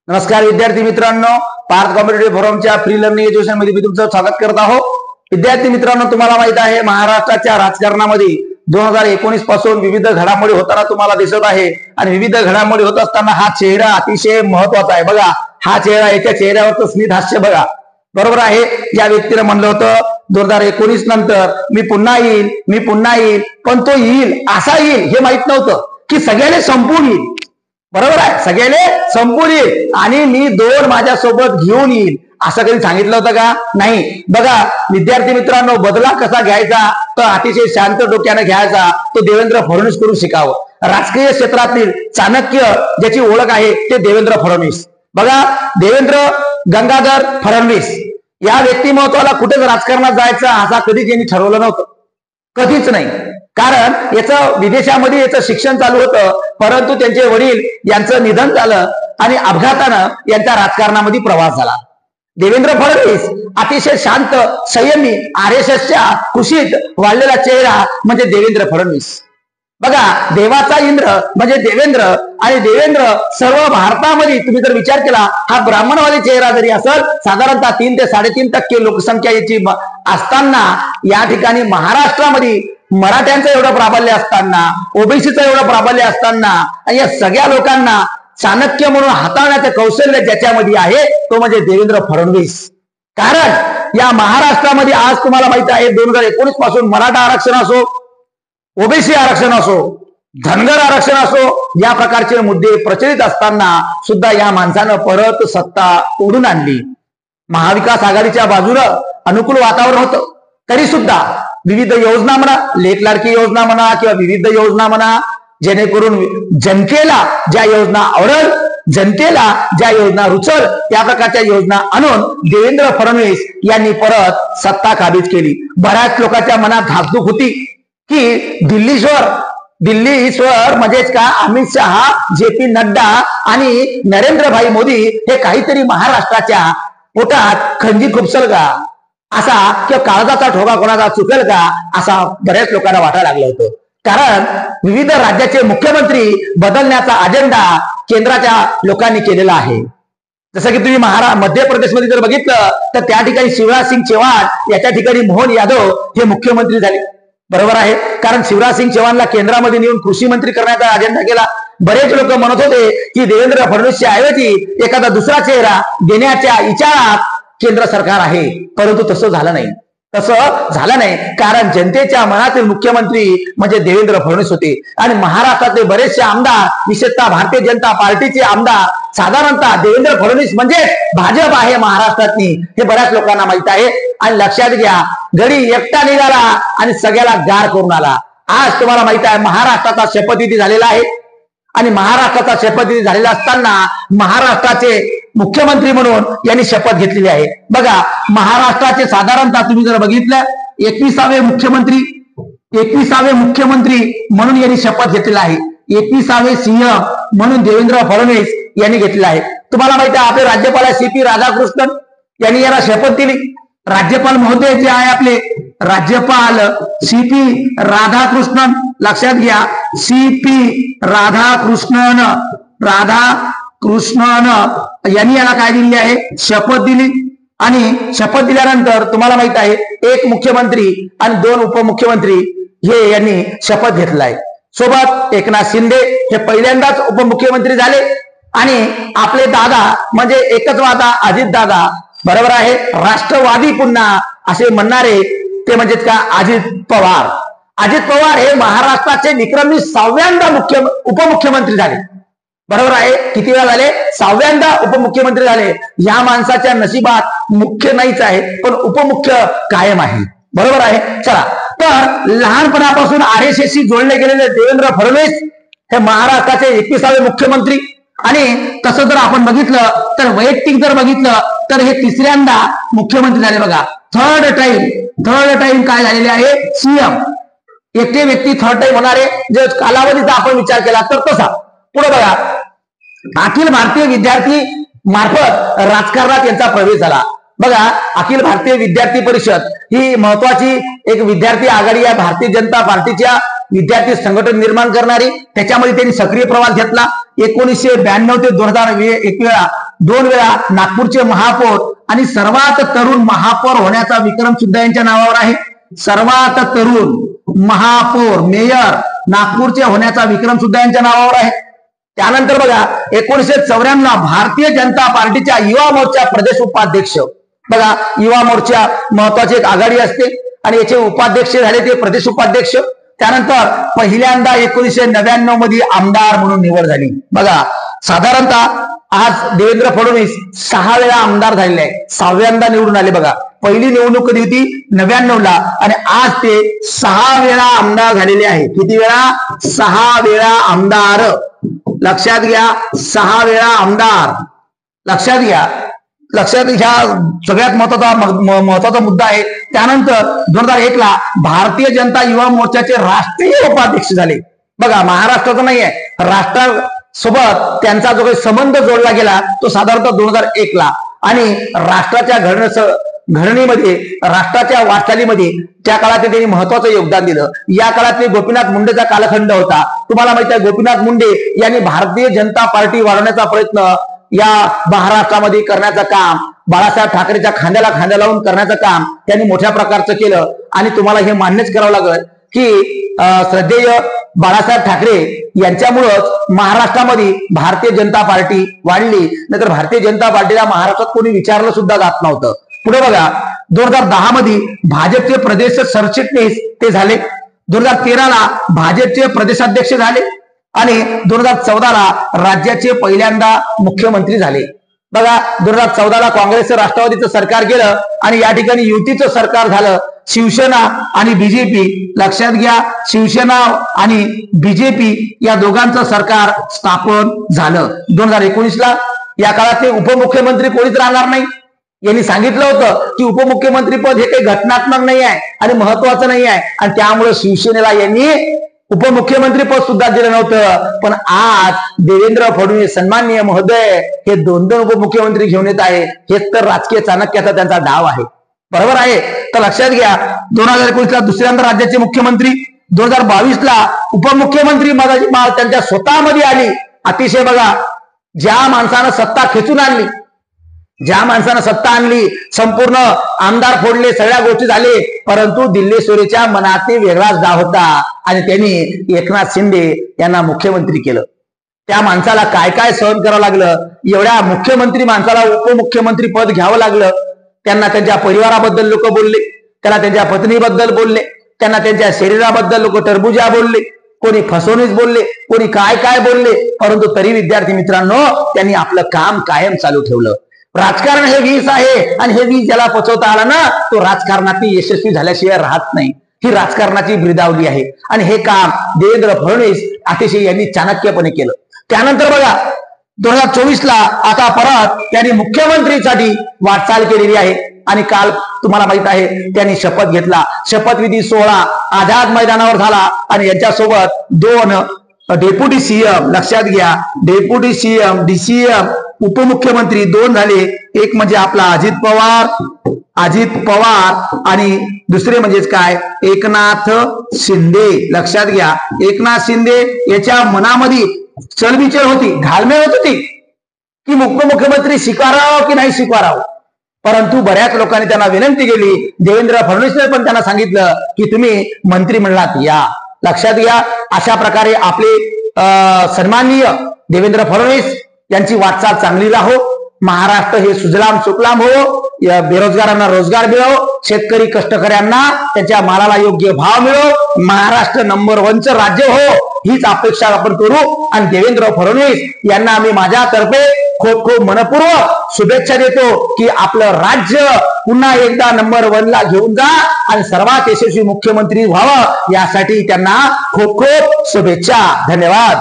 नमस्कार विद्यार्थी मित्रांनो, पार्थ कॉम्पिटेटिव्ह फोरमच्या फ्री लर्निंग एज्युकेशन मध्ये मी तुमचं स्वागत करत आहोत। विद्यार्थी मित्रांनो, तुम्हाला माहित आहे महाराष्ट्राच्या राजकारणामध्ये 2019 पासून विविध घडामोडी होताना तुम्हाला दिसत आहे आणि विविध घडामोडी होत असताना हा चेहरा अतिशय महत्वाचा आहे। बघा, हा चेहरा, याच्या चेहऱ्यावरचं स्मित हास्य बघा, बरोबर आहे। या व्यक्तीने म्हणलं होतं 2019 नंतर मी पुन्हा येईल, पण तो येईल असा येईल हे माहित नव्हतं की सगळ्याने संपून येईल, बरोबर आहे, सगळ्याने संपून येईल आणि मी 2 माझ्यासोबत घेऊन येईल असं कधी सांगितलं होतं का? नाही। बघा विद्यार्थी मित्रांनो, बदला कसा घ्यायचा तर अतिशय शांत डोक्याने घ्यायचा, तो देवेंद्र फडणवीस कडून शिकावं। राजकीय क्षेत्रातील चाणक्य ज्याची ओळख आहे ते देवेंद्र फडणवीस। बघा, देवेंद्र गंगाधर फडणवीस या व्यक्तिमत्वाला कुठेच राजकारणात जायचं असा कधीच यांनी ठरवलं नव्हतं, कधीच नाही। कारण याचं विदेशामध्ये याचं शिक्षण चालू होतं, परंतु त्यांचे वडील यांचं निधन झालं आणि अपघातानं यांचा राजकारणामध्ये प्रवास झाला। देवेंद्र फडणवीस अतिशय शांत, संयमी, RSSच्या कुशीत वाढलेला चेहरा म्हणजे देवेंद्र फडणवीस। बघा, देवाचा इंद्र म्हणजे देवेंद्र आणि देवेंद्र सर्व भारतामध्ये तुम्ही जर विचार केला, हा ब्राह्मणवादी चेहरा जरी असेल, साधारणतः 3 ते 3.5% लोकसंख्या याची असताना या ठिकाणी महाराष्ट्रामध्ये मराठ्यांचं एवढं प्राबल्य असताना, ओबीसीचं एवढं प्राबल्य असताना आणि या सगळ्या लोकांना चाणक्य म्हणून हाताळण्याचं कौशल्य ज्याच्यामध्ये आहे तो म्हणजे देवेंद्र फडणवीस। कारण या महाराष्ट्रामध्ये आज तुम्हाला माहित आहे 2019 पासून मराठा आरक्षण असो, ओबीसी आरक्षण असो, धनगर आरक्षण असो, या प्रकारचे मुद्दे प्रचलित असताना सुद्धा या माणसानं परत सत्ता ओढून आणली। महाविकास आघाडीच्या बाजूला अनुकूल वातावरण होतं, तरी सुद्धा विविध योजना म्हणा, लेक लाडकी योजना म्हणा किंवा विविध योजना म्हणा, जेणेकरून जनतेला ज्या योजना आवडेल, जनतेला ज्या योजना रुचल त्या प्रकारच्या योजना आणून देवेंद्र फडणवीस यांनी परत सत्ता काबीज केली। बऱ्याच लोकांच्या मनात धाकधूक होती की दिल्लीश्वर म्हणजेच का अमित शहा, JP नड्डा आणि नरेंद्रभाई मोदी हे काहीतरी महाराष्ट्राच्या पोटात खंजीर खुपसल का असा, किंवा काळजाचा ठोका कोणाचा चुकेल का असा बऱ्याच लोकांना वाटायला लागलं होतं। कारण विविध राज्याचे मुख्यमंत्री बदलण्याचा अजेंडा केंद्राच्या लोकांनी केलेला आहे। जसं की तुम्ही मध्य प्रदेशमध्ये जर बघितलं तर त्या ठिकाणी शिवराज सिंग चौहान याच्या ठिकाणी मोहन यादव हे मुख्यमंत्री झाले, बरोबर आहे। कारण शिवराज सिंग चौहानला केंद्रामध्ये नेऊन कृषी मंत्री करण्याचा अजेंडा केला। बरेच लोक म्हणत होते की देवेंद्र फडणवीसच्या ऐवजी एखादा दुसरा चेहरा देण्याच्या विचारात केंद्र सरकार आहे, परंतु तसं झालं नाही। कारण जनतेच्या मनातील मुख्यमंत्री म्हणजे देवेंद्र फडणवीस होते आणि महाराष्ट्रातले बरेचसे आमदार, विशेषतः भारतीय जनता पार्टीचे आमदार, साधारणतः देवेंद्र फडणवीस म्हणजे भाजप आहे महाराष्ट्रातली, हे बऱ्याच लोकांना माहित आहे। आणि लक्षात घ्या, गडी एकटा निघाला आणि सगळ्याला गार करून आला। आज तुम्हाला माहित आहे महाराष्ट्राचा शपथविधी झालेला आहे आणि महाराष्ट्राचा शपथविधी झालेला असताना महाराष्ट्राचे मुख्यमंत्री म्हणून यांनी शपथ घेतलेली आहे। बघा, महाराष्ट्राचे साधारणतः तुम्ही जर बघितलं 21वे मुख्यमंत्री म्हणून यांनी शपथ घेतलेला आहे। 21वे CM म्हणून देवेंद्र फडणवीस यांनी घेतलेला आहे। तुम्हाला माहिती आहे आपले राज्यपाल CP राधाकृष्णन यांनी याला शपथ दिली। राज्यपाल महोदय जे आहे आपले राज्यपाल CP राधाकृष्णन, लक्षात घ्या, CP राधाकृष्णन यांनी याला काय दिली आहे, शपथ दिली। आणि शपथ दिल्यानंतर तुम्हाला माहित आहे 1 मुख्यमंत्री आणि 2 उपमुख्यमंत्री हे यांनी शपथ घेतला आहे। सोबत एकनाथ शिंदे हे पहिल्यांदाच उपमुख्यमंत्री झाले आणि आपले दादा म्हणजे एकच वादा अजित दादा, बरोबर आहे, राष्ट्रवादी पुन्हा असे म्हणणारे ते म्हणजे का अजित पवार हे महाराष्ट्राचे विक्रमी 6व्यांदा उपमुख्यमंत्री झाले, बरोबर आहे। किती वेळा झाले? 6व्यांदा उपमुख्यमंत्री झाले। या माणसाच्या नशिबात मुख्य नाहीच आहे पण उपमुख्य कायम आहे, बरोबर आहे। चला, तर लहानपणापासून RSSशी जोडले गेलेले देवेंद्र फडणवीस हे महाराष्ट्राचे 21वे मुख्यमंत्री आणि तसं जर आपण बघितलं तर वैयक्तिक जर बघितलं तर हे 3ऱ्यांदा मुख्यमंत्री झाले। बघा, थर्ड टाइम काय झालेले आहे, CM। एकटे व्यक्ती थर्ड टाइम होणारे जे कालावधीचा आपण विचार केला तर तसा। पुढे बघा, अखिल भारतीय विद्यार्थी मार्फत राजकारणात यांचा प्रवेश झाला। बघा, अखिल भारतीय विद्यार्थी परिषद ही महत्वाची एक विद्यार्थी आघाडी आहे भारतीय जनता पार्टीच्या विद्यार्थी संघटन निर्माण करणारी, त्याच्यामध्ये त्यांनी सक्रिय प्रवास घेतला। 1992 ते 2001 2 वेळा नागपूरचे महापौर आणि सर्वात तरुण महापौर होण्याचा विक्रम सुद्धा यांच्या नावावर आहे. सर्वात तरुण महापौर मेयर नागपूरचे होण्याचा विक्रम सुद्धा यांच्या नावावर आहे. त्यानंतर बघा 1994 भारतीय जनता पार्टीच्या युवा मोर्चा प्रदेश उपाध्यक्ष. बघा युवा मोर्चा महत्वाची एक आघाडी असते आणि याचे उपाध्यक्ष झाले ते प्रदेश उपाध्यक्ष. त्यानंतर पहिल्यांदा 1999 मध्ये आमदार म्हणून निवड झाली. बघा साधारणतः आज देवेंद्र फडणवीस 6 वेळा आमदार झालेले आहे, 6व्यांदा निवडून आले. बघा पहिली निवडणूक कधी होती 99 ला आणि आज ते 6 वेळा आमदार झालेले आहे. किती वेळा? 6 वेळा आमदार. लक्षात घ्या 6 वेळा आमदार. लक्षात घ्या ह्या सगळ्यात महत्वाचा मुद्दा आहे. त्यानंतर 2001 ला भारतीय जनता युवा मोर्चाचे राष्ट्रीय उपाध्यक्ष झाले. बघा महाराष्ट्राचं नाही आहे, राष्ट्रासोबत त्यांचा जो काही संबंध जोडला गेला तो साधारणतः 2001 ला आणि राष्ट्राच्या घडणीमध्ये राष्ट्राच्या वाटचालीमध्ये त्या काळात त्यांनी महत्वाचं योगदान दिलं. या काळात ते गोपीनाथ मुंडेचा कालखंड होता. तुम्हाला माहिती आहे गोपीनाथ मुंडे यांनी भारतीय जनता पार्टी वाढवण्याचा प्रयत्न या महाराष्ट्रामध्ये करण्याचं काम, बाळासाहेब ठाकरेच्या खांद्याला खांद्या लावून करण्याचं काम त्यांनी मोठ्या प्रकारचं केलं. आणि तुम्हाला हे मान्यच करावं लागेल की श्रद्धेय बाळासाहेब ठाकरे यांच्यामुळंच महाराष्ट्रामध्ये भारतीय जनता पार्टी वाढली. नाहीतर भारतीय जनता पार्टीला महाराष्ट्रात कोणी विचारलं सुद्धा जात नव्हतं. पुढे बघा 2010 मध्ये भाजपचे प्रदेश सरचिटणीस ते झाले. 2013 ला भाजपचे प्रदेशाध्यक्ष झाले आणि 2014 ला राज्याचे पहिल्यांदा मुख्यमंत्री झाले. बघा 2014 ला काँग्रेसचं राष्ट्रवादीचं सरकार गेलं आणि या ठिकाणी युतीचं सरकार झालं. शिवसेना आणि बीजेपी. लक्षात घ्या शिवसेना आणि बीजेपी या दोघांचं सरकार स्थापन झालं. 2019 ला या काळात ते उपमुख्यमंत्री कोणीच राहणार नाही. यांनी सांगितलं होतं की उपमुख्यमंत्री पद हे काही घटनात्मक नाही आहे आणि महत्वाचं नाही आहे आणि त्यामुळे शिवसेनेला यांनी उपमुख्यमंत्री पद सुद्धा दिलं नव्हतं. पण आज देवेंद्र फडणवीस सन्माननीय महोदय हे 2 उपमुख्यमंत्री घेऊन येत आहे. हेच तर राजकीय चाणक्याचा त्यांचा डाव आहे. बरोबर आहे. तर लक्षात घ्या 2019 ला दुसऱ्यांदा राज्याचे मुख्यमंत्री, 2022 ला उपमुख्यमंत्री त्यांच्या स्वतःमध्ये आली. अतिशय बघा ज्या माणसानं सत्ता खेचून आणली, ज्या माणसानं सत्ता आणली, संपूर्ण आमदार फोडले, सगळ्या गोष्टी झाले, परंतु दिल्लेश्वरीच्या मनात वेगळाच डाव होता आणि त्यांनी एकनाथ शिंदे यांना मुख्यमंत्री केलं. त्या माणसाला काय काय सहन करावं लागलं. एवढ्या मुख्यमंत्री माणसाला उपमुख्यमंत्री पद घ्यावं लागलं. त्यांना त्यांच्या परिवाराबद्दल लोक बोलले, त्यांना त्यांच्या पत्नीबद्दल बोलले, त्यांना त्यांच्या शरीराबद्दल लोक टरबुजा बोलले, कोणी फसवणूक बोलले, कोणी काय काय बोलले, परंतु तरी विद्यार्थी मित्रांनो त्यांनी आपलं काम कायम चालू ठेवलं. राजकारण हे वीज आहे आणि हे वीज ज्याला पचवता आला ना तो राजकारणात यशस्वी झाल्याशिवाय राहत नाही. ही राजकारणाची ब्रिदावली आहे आणि हे काम देवेंद्र फडणवीस अतिशय यांनी चाणक्यपणे केलं. त्यानंतर बघा 2024 ला आता परत त्यांनी मुख्यमंत्रीसाठी वाटचाल केलेली आहे आणि काल तुम्हाला माहित आहे त्यांनी शपथ घेतला. शपथविधी सोहळा आझाद मैदानावर झाला आणि यांच्यासोबत 2 डेप्युटी सीएम. लक्षात घ्या डेप्युटी सीएम डीसीएम उपमुख्यमंत्री 2 झाले. एक म्हणजे आपला अजित पवार आणि दुसरे म्हणजेच काय एकनाथ शिंदे. लक्षात घ्या एकनाथ शिंदे याच्या मनामध्ये चलबिचल होती, घालमेल होत होती की उपमुख्यमंत्री स्वीकारावं की नाही स्वीकारावं. परंतु बऱ्याच लोकांनी त्यांना विनंती केली. देवेंद्र फडणवीसने पण त्यांना सांगितलं की तुम्ही मंत्रिमंडळात या. लक्षात घ्या अशा प्रकारे आपले सन्माननीय देवेंद्र फडणवीस यांची वाटचाल चांगली राहो. महाराष्ट्र हे सुजलाम सुफलाम हो, बेरोजगारांना रोजगार मिळो, शेतकरी कष्टकऱ्यांना त्यांच्या मालाला योग्य भाव मिळो, महाराष्ट्र नंबर 1चं राज्य हो हीच अपेक्षा आपण करू. आणि देवेंद्र फडणवीस यांना आम्ही माझ्यातर्फे खूप खूप मनपूर्वक शुभेच्छा देतो की आपलं राज्य पुन्हा एकदा नंबर 1 ला घेऊन जा आणि सर्वात यशस्वी मुख्यमंत्री व्हावं यासाठी त्यांना खूप खूप शुभेच्छा. धन्यवाद.